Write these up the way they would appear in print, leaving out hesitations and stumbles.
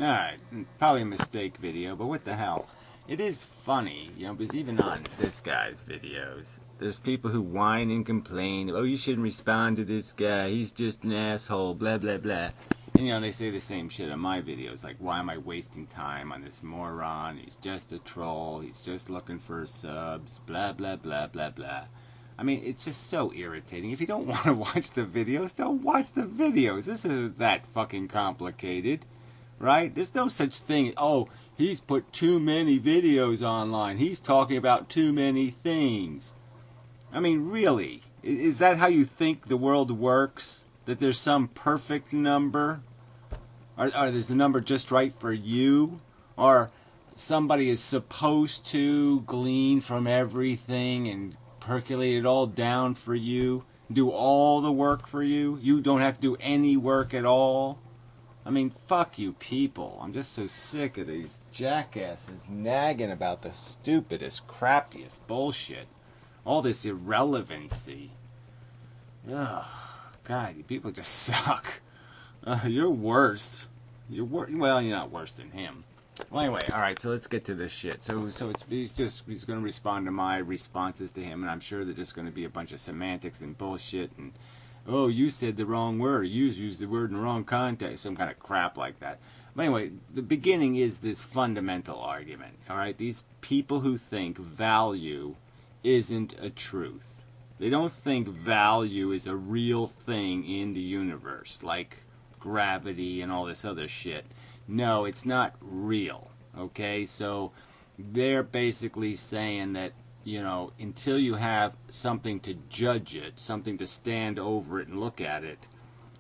Alright, probably a mistake video, but what the hell. It is funny, you know, because even on this guy's videos, there's people who whine and complain, oh, you shouldn't respond to this guy, he's just an asshole, blah, blah, blah. And, you know, they say the same shit on my videos, like, why am I wasting time on this moron, he's just a troll, he's just looking for subs, blah, blah, blah, blah, blah. I mean, it's just so irritating. If you don't want to watch the videos, don't watch the videos. This isn't that fucking complicated. Right? There's no such thing. Oh, he's put too many videos online. He's talking about too many things. I mean, really? Is that how you think the world works? That there's some perfect number? Or there's a number just right for you? Or somebody is supposed to glean from everything and percolate it all down for you? Do all the work for you? You don't have to do any work at all? I mean, fuck you people. I'm just so sick of these jackasses nagging about the stupidest, crappiest bullshit. All this irrelevancy. Ugh, God, you people just suck. You're worse. Well, you're not worse than him. Well, anyway, alright, so let's get to this shit. So he's going to respond to my responses to him, and I'm sure they're just going to be a bunch of semantics and bullshit and, oh, you said the wrong word. You used the word in the wrong context. Some kind of crap like that. But anyway, the beginning is this fundamental argument. All right, these people who think value isn't a truth. They don't think value is a real thing in the universe, like gravity and all this other shit. No, it's not real. Okay, so they're basically saying that, you know, until you have something to judge it, something to stand over it and look at it,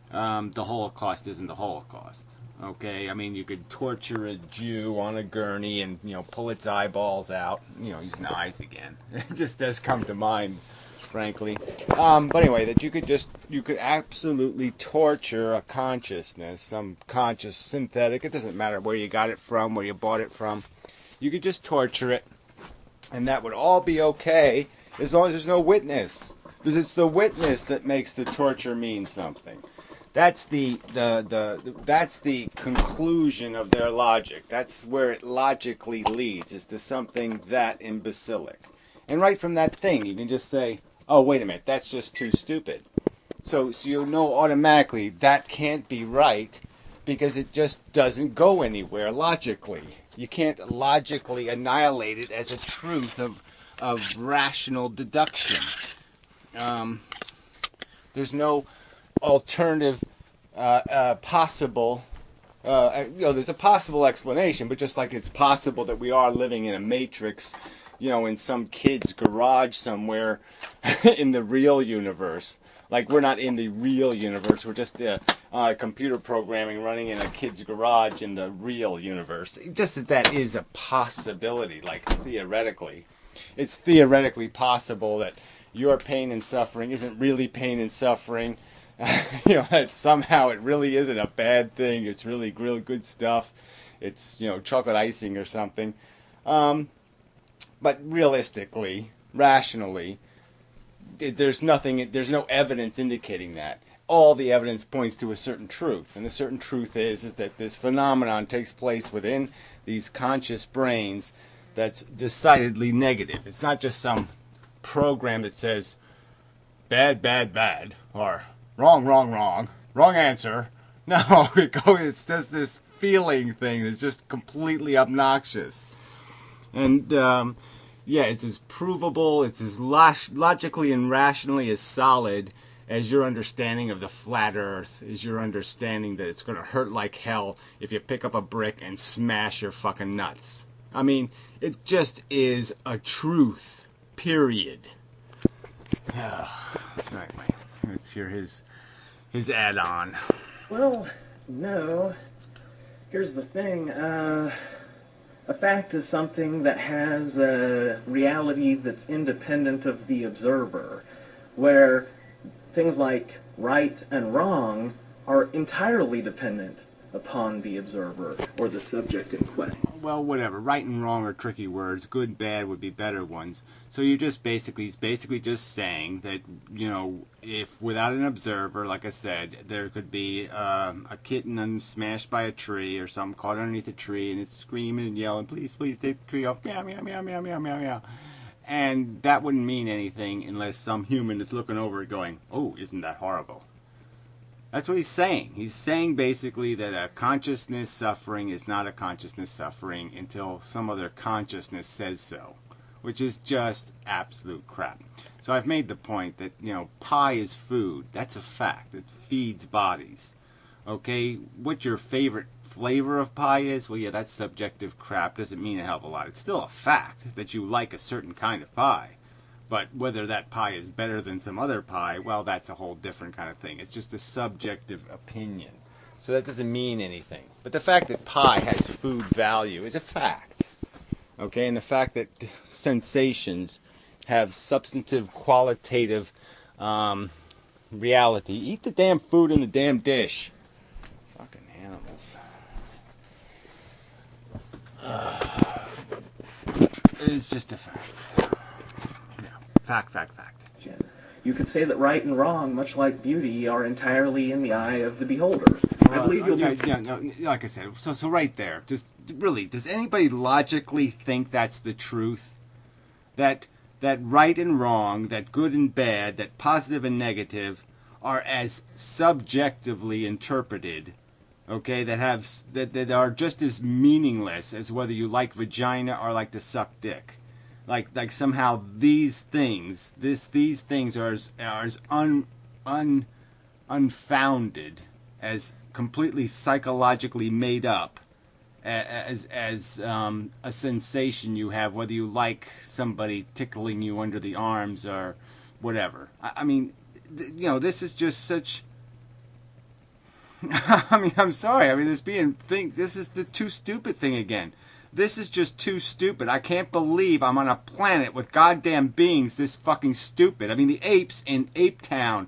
the Holocaust isn't the Holocaust. Okay, I mean, you could torture a Jew on a gurney and, you know, pull its eyeballs out, you know, using eyes again. It just does come to mind, frankly. But anyway, that you could absolutely torture a consciousness, some conscious synthetic. It doesn't matter where you got it from, where you bought it from. You could just torture it. And that would all be okay as long as there's no witness. Because it's the witness that makes the torture mean something. That's that's the conclusion of their logic. That's where it logically leads, is to something that imbecilic. And right from that thing, you can just say, oh, wait a minute, that's just too stupid. So you know automatically that can't be right because it just doesn't go anywhere logically. You can't logically annihilate it as a truth of rational deduction. There's no alternative possible, you know, there's a possible explanation, but just like it's possible that we are living in a matrix, you know, in some kid's garage somewhere in the real universe. Like, we're not in the real universe, we're just computer programming running in a kid's garage in the real universe. Just that is a possibility, like, theoretically. It's theoretically possible that your pain and suffering isn't really pain and suffering. You know, that somehow it really isn't a bad thing. It's really good stuff. It's, you know, chocolate icing or something. But realistically, rationally, there's no evidence indicating that. All the evidence points to a certain truth, and the certain truth is that this phenomenon takes place within these conscious brains that's decidedly negative. It's not just some program that says bad, bad, bad, or wrong, wrong, wrong, wrong answer. No, it's just this feeling thing that's just completely obnoxious. And yeah, it's as provable, it's as logically and rationally as solid as your understanding of the flat earth, is your understanding that it's going to hurt like hell if you pick up a brick and smash your fucking nuts. I mean, it just is a truth, period. Anyway, let's hear his add-on. Well, no. Here's the thing, a fact is something that has a reality that's independent of the observer, where things like right and wrong are entirely dependent upon the observer or the subject in question. well, whatever. Right and wrong are tricky words. Good, bad would be better ones. So you're just he's basically just saying that, if without an observer, like I said, there could be a kitten smashed by a tree or something, caught underneath a tree, and it's screaming and yelling, please, please take the tree off, meow, meow, meow, meow, meow, meow, meow. And that wouldn't mean anything unless some human is looking over it going, oh, isn't that horrible? That's what he's saying. He's saying basically that a consciousness suffering is not a consciousness suffering until some other consciousness says so, which is just absolute crap. So I've made the point that, pie is food. That's a fact. It feeds bodies. Okay? What your favorite flavor of pie is, well, yeah, that's subjective crap. Doesn't mean a hell of a lot. It's still a fact that you like a certain kind of pie. But whether that pie is better than some other pie, well, that's a whole different kind of thing. It's just a subjective opinion. So that doesn't mean anything. But the fact that pie has food value is a fact. Okay, and the fact that sensations have substantive, qualitative reality. Eat the damn food in the damn dish. Fucking animals. It's just a fact. Fact. You could say that right and wrong, much like beauty, are entirely in the eye of the beholder. I believe you'll like I said, so right there, just really, does anybody logically think that's the truth? That right and wrong, that good and bad, that positive and negative are as subjectively interpreted, okay, that are just as meaningless as whether you like vagina or like to suck dick. Like somehow these things are as unfounded, as completely psychologically made up as a sensation you have, whether you like somebody tickling you under the arms or whatever. I mean, this is just such. I mean, I'm sorry. I mean, this is the too stupid thing again. This is just too stupid. I can't believe I'm on a planet with goddamn beings this fucking stupid. I mean, the apes in Ape Town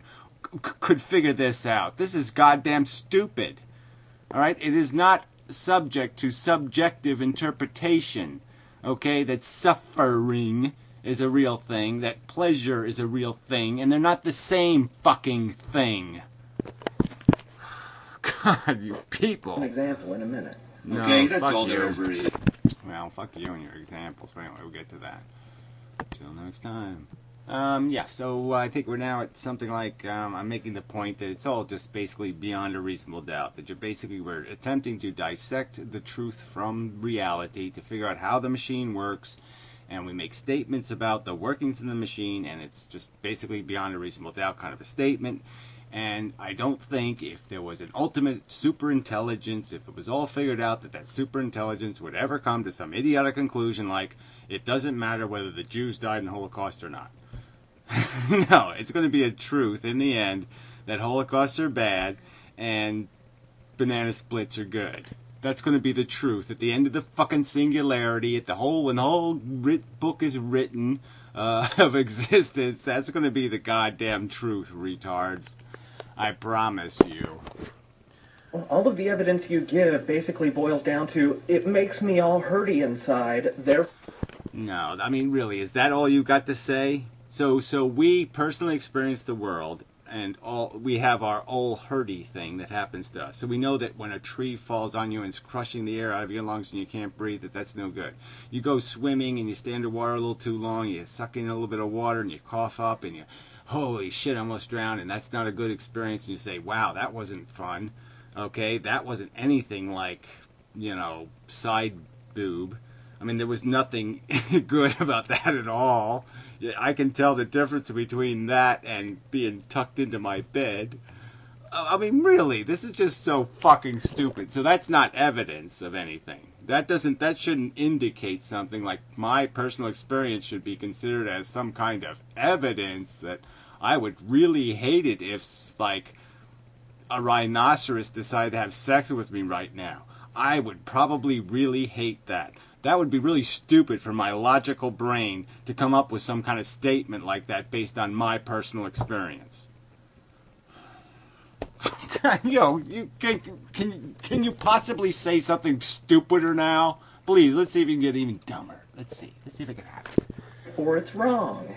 could figure this out. This is goddamn stupid. Alright? It is not subject to subjective interpretation. Okay? That suffering is a real thing. That pleasure is a real thing. And they're not the same fucking thing. God, you people. An example in a minute. No, okay, that's all there ever is. Well, fuck you and your examples, but anyway, we'll get to that. Till next time. Yeah, so I think we're now at something like, I'm making the point that it's all just basically beyond a reasonable doubt. That we're attempting to dissect the truth from reality to figure out how the machine works, and we make statements about the workings of the machine, and it's just basically beyond a reasonable doubt kind of a statement. And I don't think if there was an ultimate superintelligence, if it was all figured out that superintelligence would ever come to some idiotic conclusion like, it doesn't matter whether the Jews died in the Holocaust or not. No, it's going to be a truth in the end that Holocausts are bad and banana splits are good. That's going to be the truth at the end of the fucking singularity, when the whole book is written of existence. That's going to be the goddamn truth, retards. I promise you. Well, all of the evidence you give basically boils down to, it makes me all hurty inside, No, I mean, really, is that all you got to say? So we personally experience the world, and we have our all hurty thing that happens to us. So we know that when a tree falls on you and is crushing the air out of your lungs and you can't breathe, that's no good. You go swimming and you stay underwater a little too long, you suck in a little bit of water and you cough up and you, holy shit, I almost drowned, and that's not a good experience, and you say, wow, that wasn't fun. Okay, that wasn't anything like, side boob. I mean, there was nothing good about that at all. I can tell the difference between that and being tucked into my bed. I mean, really, this is just so fucking stupid. So that's not evidence of anything. That shouldn't indicate something like my personal experience should be considered as some kind of evidence that I would really hate it if, like, a rhinoceros decided to have sex with me right now. I would probably really hate that. That would be really stupid for my logical brain to come up with some kind of statement like that based on my personal experience. Can you possibly say something stupider now? Please, let's see if you can get even dumber. Let's see if it can happen. Or it's wrong.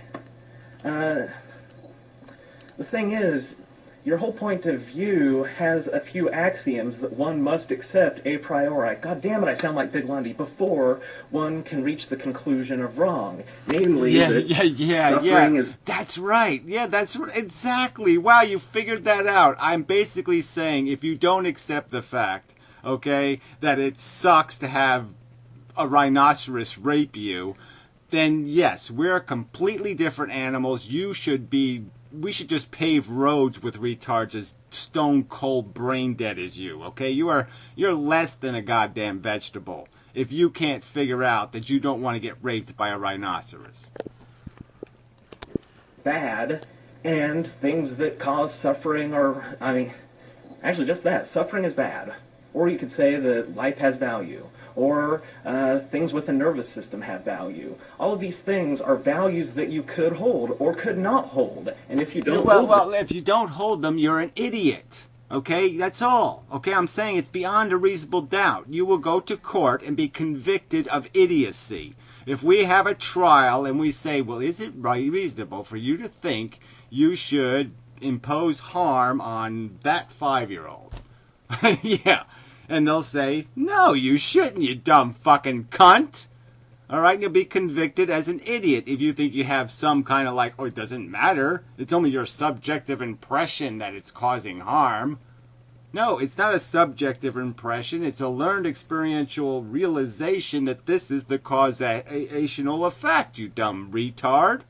The thing is, your whole point of view has a few axioms that one must accept a priori. God damn it, I sound like Big Lundy. Before one can reach the conclusion of wrong. Namely, suffering is... That's right. Yeah, that's exactly. Wow, you figured that out. I'm basically saying if you don't accept the fact, okay, that it sucks to have a rhinoceros rape you, then yes, we're completely different animals. We should just pave roads with retards as stone cold brain dead as you, okay? You're less than a goddamn vegetable if you can't figure out that you don't want to get raped by a rhinoceros. Bad, and things that cause suffering are, actually just that, suffering is bad. Or you could say that life has value. Or things with the nervous system have value. All of these things are values that you could hold or could not hold. And if you don't if you don't hold them, you're an idiot. Okay, that's all. Okay, I'm saying it's beyond a reasonable doubt. You will go to court and be convicted of idiocy. If we have a trial and we say, well, is it reasonable for you to think you should impose harm on that 5-year-old? Yeah. And they'll say, no, you shouldn't, you dumb fucking cunt. All right, you'll be convicted as an idiot if you think you have some kind of like, oh, it doesn't matter. It's only your subjective impression that it's causing harm. No, it's not a subjective impression. It's a learned experiential realization that this is the causational effect, you dumb retard.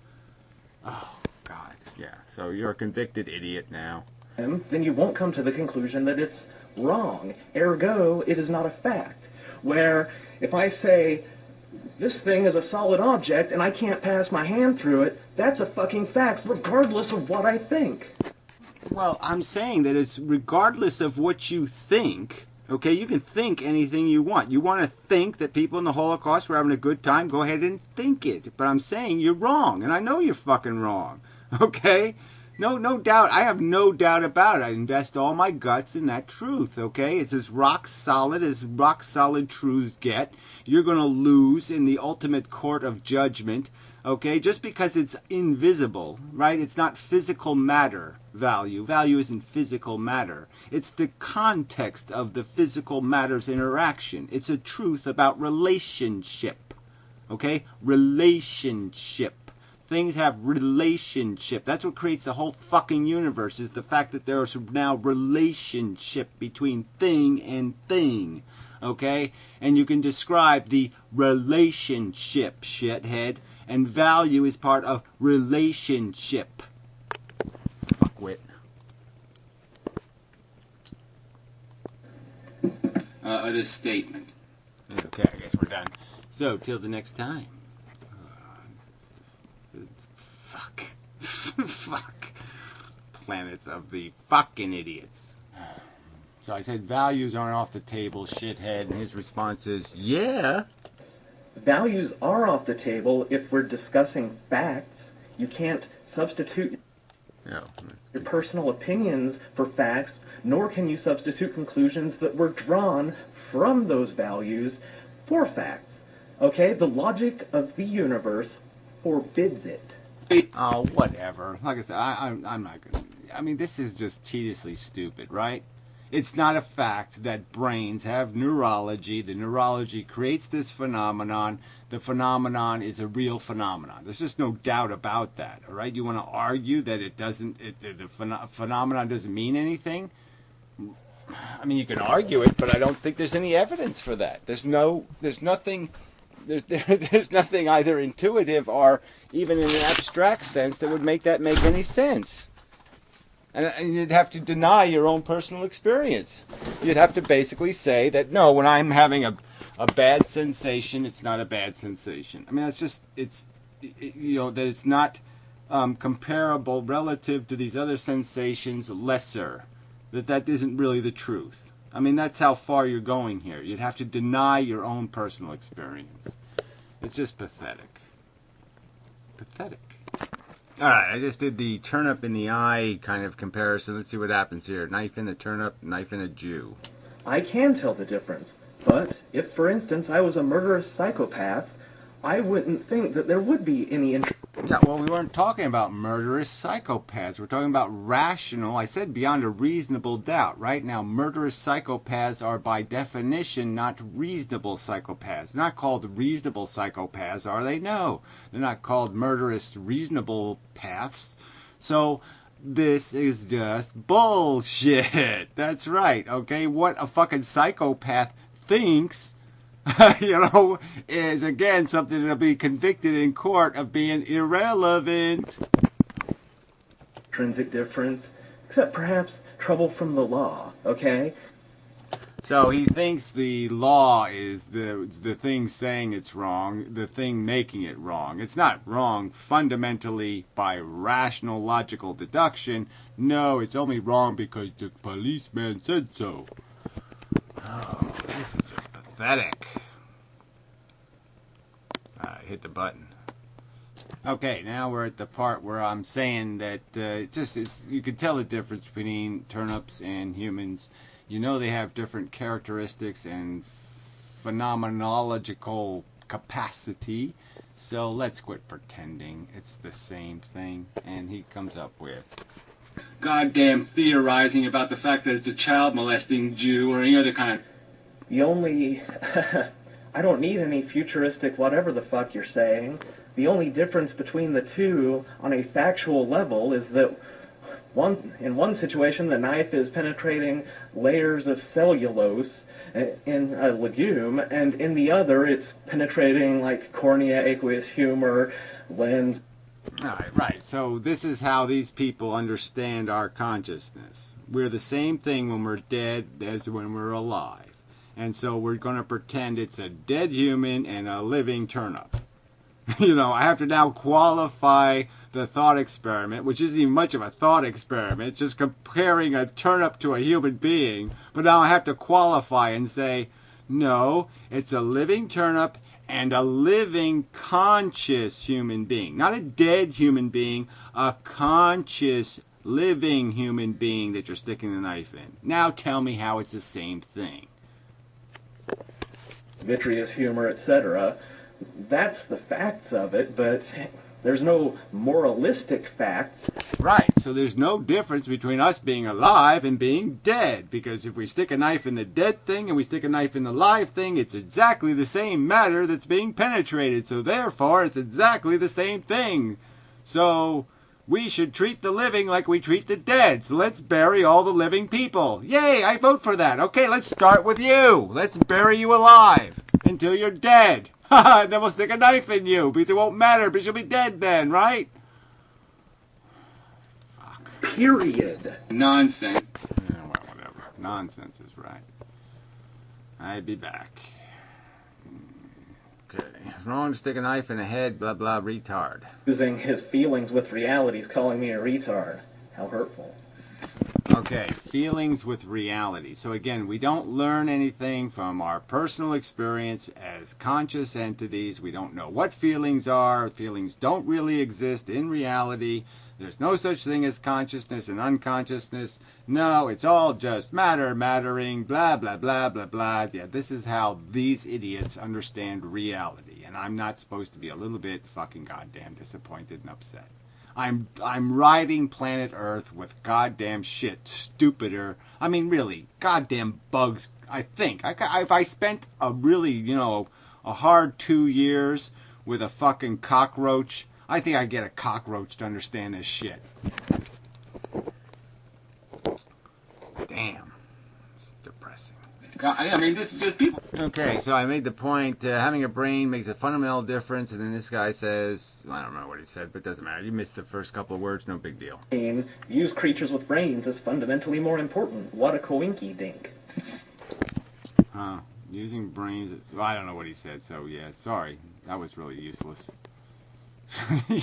Oh, God, yeah. So you're a convicted idiot now. Then you won't come to the conclusion that it's wrong. Ergo, it is not a fact. Where if I say, this thing is a solid object and I can't pass my hand through it, that's a fucking fact, regardless of what I think. Well, I'm saying that it's regardless of what you think. Okay, you can think anything you want. You want to think that people in the Holocaust were having a good time, go ahead and think it. But I'm saying you're wrong, and I know you're fucking wrong. Okay? No doubt. I have no doubt about it. I invest all my guts in that truth, okay? It's as rock solid truths get. You're going to lose in the ultimate court of judgment, okay? Just because it's invisible, right? It's not physical matter value. Value isn't physical matter. It's the context of the physical matter's interaction. It's a truth about relationship, okay? Relationship. Things have relationship. That's what creates the whole fucking universe, is the fact that there is now relationship between thing and thing. Okay? And you can describe the relationship, shithead. And value is part of relationship. Fuckwit. This statement. Okay, I guess we're done. So, till the next time. Fuck. Planets of the fucking idiots. So I said values aren't off the table, shithead, and his response is, yeah. Values are off the table if we're discussing facts. You can't substitute your personal opinions for facts, nor can you substitute conclusions that were drawn from those values for facts. Okay? The logic of the universe forbids it. Oh, whatever. Like I said, I'm not going to... I mean, this is just tediously stupid, right? It's not a fact that brains have neurology. The neurology creates this phenomenon. The phenomenon is a real phenomenon. There's just no doubt about that, all right? You want to argue that it doesn't... the phenomenon doesn't mean anything? I mean, you can argue it, but I don't think there's any evidence for that. There's nothing... There's nothing either intuitive or even in an abstract sense that would make that make any sense. And you'd have to deny your own personal experience. You'd have to basically say that, no, when I'm having a bad sensation, it's not a bad sensation. I mean, that's just, that it's not comparable relative to these other sensations lesser. That isn't really the truth. I mean, that's how far you're going here. You'd have to deny your own personal experience. It's just pathetic. Pathetic. Alright, I just did the turnip in the eye kind of comparison. Let's see what happens here. Knife in the turnip, knife in a Jew. I can tell the difference, but if, for instance, I was a murderous psychopath, I wouldn't think that there would be any interest. Yeah, well, we weren't talking about murderous psychopaths. We're talking about rational, I said beyond a reasonable doubt. Right now, murderous psychopaths are by definition not reasonable psychopaths. They're not called reasonable psychopaths, are they? No. They're not called murderous reasonable paths. So, this is just bullshit. That's right, okay? What a fucking psychopath thinks is again something that'll be convicted in court of being irrelevant. Intrinsic difference, except perhaps trouble from the law, okay? So he thinks the law is the thing saying it's wrong, the thing making it wrong. It's not wrong fundamentally by rational logical deduction. No, it's only wrong because the policeman said so. Oh, this is just pathetic. Hit the button. Okay, now we're at the part where I'm saying that you can tell the difference between turnips and humans. You know they have different characteristics and phenomenological capacity. So let's quit pretending it's the same thing. And he comes up with goddamn theorizing about the fact that it's a child molesting Jew or any other kind of... The only... I don't need any futuristic whatever the fuck you're saying. The only difference between the two on a factual level is that in one situation the knife is penetrating layers of cellulose in a legume, and in the other it's penetrating like cornea, aqueous humor, lens. Right. So this is how these people understand our consciousness. We're the same thing when we're dead as when we're alive. And so we're going to pretend it's a dead human and a living turnip. I have to now qualify the thought experiment, which isn't even much of a thought experiment. It's just comparing a turnip to a human being. But now I have to qualify and say, no, it's a living turnip and a living conscious human being. Not a dead human being, a conscious living human being that you're sticking the knife in. Now tell me how it's the same thing. Vitreous humor, etc. That's the facts of it, but there's no moralistic facts. Right, so there's no difference between us being alive and being dead, because if we stick a knife in the dead thing and we stick a knife in the live thing, it's exactly the same matter that's being penetrated, so therefore it's exactly the same thing. So we should treat the living like we treat the dead. So let's bury all the living people. Yay, I vote for that. Okay, let's start with you. Let's bury you alive until you're dead. And then we'll stick a knife in you because it won't matter because you'll be dead then, right? Fuck. Period. Nonsense. Yeah, well, whatever. Nonsense is right. I'd be back. Okay. It's wrong to stick a knife in a head, blah, blah, retard. Using his feelings with realities, calling me a retard. How hurtful. Okay, feelings with reality. So again, we don't learn anything from our personal experience as conscious entities. We don't know what feelings are. Feelings don't really exist in reality. There's no such thing as consciousness and unconsciousness. No, it's all just matter, mattering, blah, blah, blah, blah, blah. Yeah, this is how these idiots understand reality. And I'm not supposed to be a little bit fucking goddamn disappointed and upset. I'm riding planet Earth with goddamn shit stupider. I mean, really, goddamn bugs. I think if I spent a really, a hard 2 years with a fucking cockroach, I think I'd get a cockroach to understand this shit. Damn. It's depressing. God, I mean, this is just people. Okay, so I made the point, having a brain makes a fundamental difference, and then this guy says, I don't remember what he said, but it doesn't matter. You missed the first couple of words, no big deal. Views creatures with brains as fundamentally more important. What a coinky dink. Huh. Using brains, I don't know what he said, so yeah, sorry. That was really useless.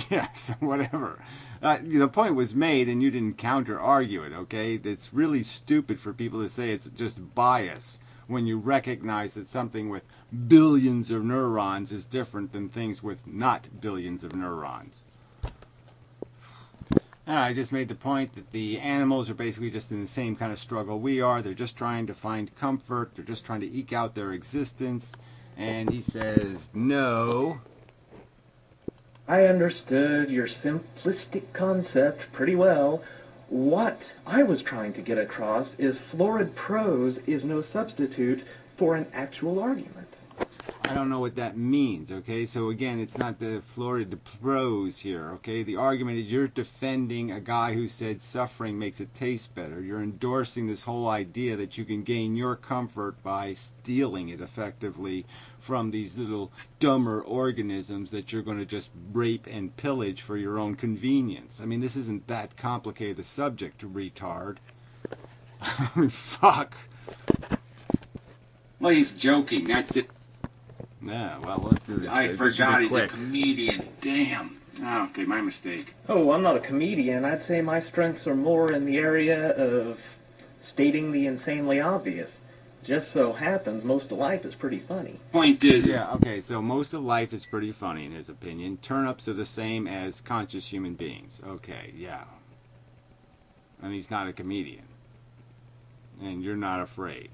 Yes, whatever. The point was made and you didn't counter-argue it, okay? It's really stupid for people to say it's just bias when you recognize that something with billions of neurons is different than things with not billions of neurons. I just made the point that the animals are basically just in the same kind of struggle we are. They're just trying to find comfort. They're just trying to eke out their existence. And he says, no. I understood your simplistic concept pretty well. What I was trying to get across is florid prose is no substitute for an actual argument. I don't know what that means, okay? So again, it's not the florid prose here, okay? The argument is you're defending a guy who said suffering makes it taste better. You're endorsing this whole idea that you can gain your comfort by stealing it effectively from these little dumber organisms that you're going to just rape and pillage for your own convenience. I mean, this isn't that complicated a subject, retard. I mean, fuck. Well, he's joking. That's it. Yeah, well, let's do this. I This forgot should be he's a quick. comedian. Damn. Oh, okay, my mistake. Oh, I'm not a comedian. I'd say my strengths are more in the area of stating the insanely obvious. Just so happens most of life is pretty funny. Point is, Yeah, okay, so most of life is pretty funny in his opinion. Turnips are the same as conscious human beings. Okay, yeah. And he's not a comedian. And you're not afraid.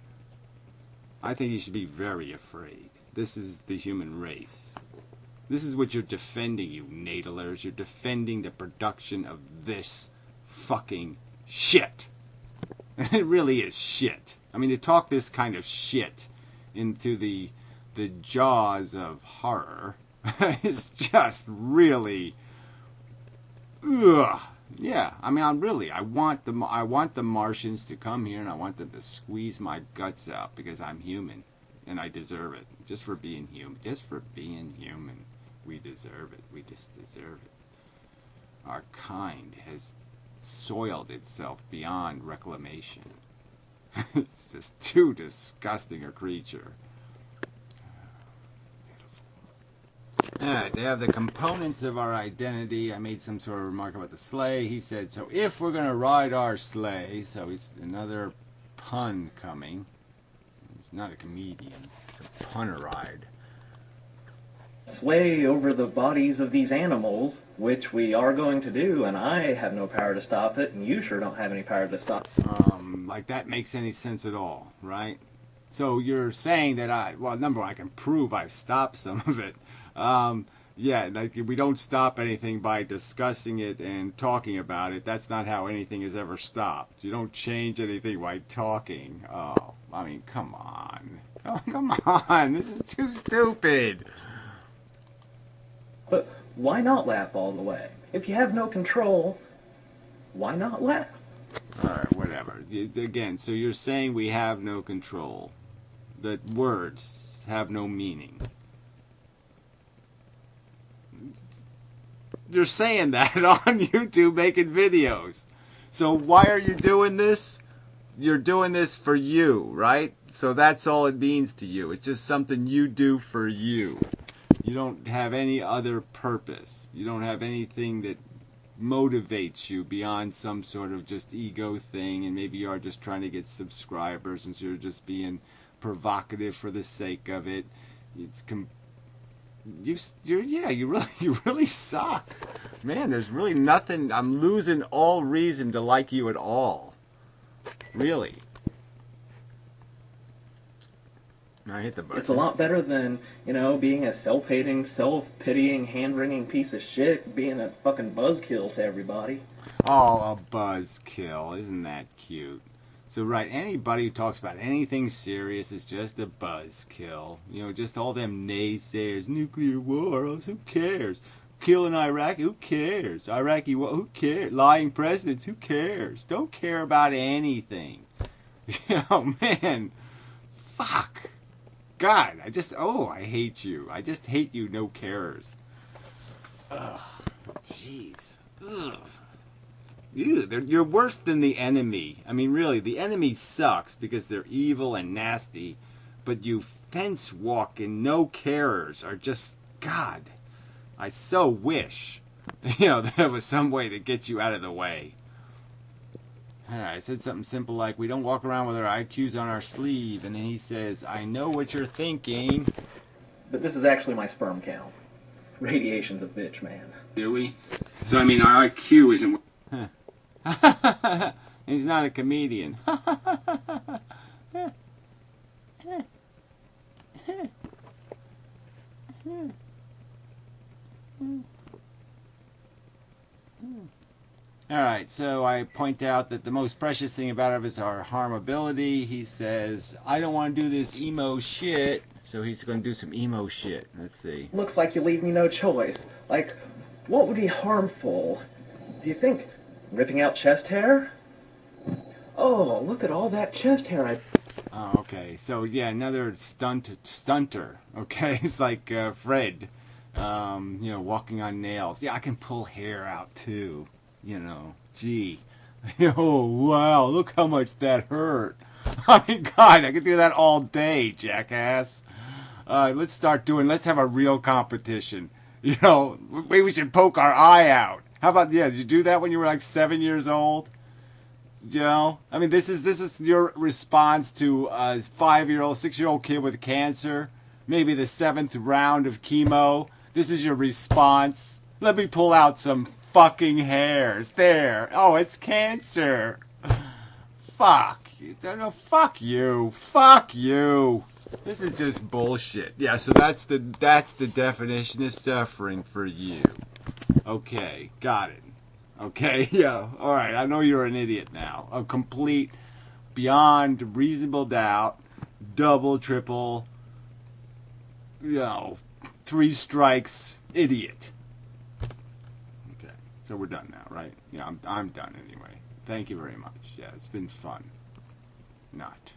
I think you should be very afraid. This is the human race. This is what you're defending, you natalers. You're defending the production of this fucking shit. It really is shit. I mean, to talk this kind of shit into the jaws of horror is just really, ugh. Yeah, I mean, I want the Martians to come here and I want them to squeeze my guts out because I'm human and I deserve it. Just for being human. Just for being human. We deserve it. We just deserve it. Our kind has soiled itself beyond reclamation. It's just too disgusting a creature. Alright, they have the components of our identity. I made some sort of remark about the sleigh. He said, so if we're going to ride our sleigh, so it's another pun coming. He's not a comedian. It's a punneride. Slay over the bodies of these animals, which we are going to do, and I have no power to stop it, and you sure don't have any power to stop it. Like that makes any sense at all, right? So you're saying that well, number one, I can prove I've stopped some of it. Yeah, like we don't stop anything by discussing it and talking about it. That's not how anything is ever stopped. You don't change anything by talking. Oh, I mean, come on. Oh, come on. This is too stupid. But why not laugh all the way? If you have no control, why not laugh? Alright, whatever. Again, so you're saying we have no control. That words have no meaning. You're saying that on YouTube making videos. So why are you doing this? You're doing this for you, right? So that's all it means to you. It's just something you do for you. You don't have any other purpose. You don't have anything that motivates you beyond some sort of just ego thing, and maybe you are just trying to get subscribers and so you're just being provocative for the sake of it. It's you really suck, man. There's really nothing. I'm losing all reason to like you at all, really. I hit the button. It's a lot better than, being a self-hating, self-pitying, hand-wringing piece of shit, being a fucking buzzkill to everybody. Oh, a buzzkill. Isn't that cute? So, right, anybody who talks about anything serious is just a buzzkill. Just all them naysayers. Nuclear war, who cares? Killing Iraq, who cares? Iraqi war, who cares? Lying presidents, who cares? Don't care about anything. Man. Fuck. God, I hate you. I just hate you, no carers. Ugh. Jeez. Ugh. Ew, you're worse than the enemy. I mean, really, the enemy sucks because they're evil and nasty, but you fence walking, no carers are just, God, I so wish, there was some way to get you out of the way. I said something simple like, we don't walk around with our IQs on our sleeve, and then he says, I know what you're thinking. But this is actually my sperm count. Radiation's a bitch, man. Do we? So, I mean, our IQ isn't... He's not a comedian. Alright, so I point out that the most precious thing about it is our harmability. He says, I don't want to do this emo shit. So he's going to do some emo shit. Let's see. Looks like you leave me no choice. Like, what would be harmful? Do you think ripping out chest hair? Oh, look at all that chest hair. Oh, okay. So, yeah, another stunter. Okay, it's like Fred, walking on nails. Yeah, I can pull hair out, too. Gee. Oh, wow, look how much that hurt. I mean, God, I could do that all day, jackass. Let's have a real competition. Maybe we should poke our eye out. How about, did you do that when you were like 7 years old? I mean, this is your response to a 5-year-old, 6-year-old kid with cancer. Maybe the 7th round of chemo. This is your response. Let me pull out some fucking hairs. There. Oh, it's cancer. Fuck. No, fuck you. Fuck you. This is just bullshit. Yeah, so that's the definition of suffering for you. Okay, got it. Okay, yeah, alright, I know you're an idiot now. A complete, beyond reasonable doubt, double, triple, 3 strikes idiot. Okay, so we're done now, right? Yeah, I'm done anyway. Thank you very much. Yeah, it's been fun. Not.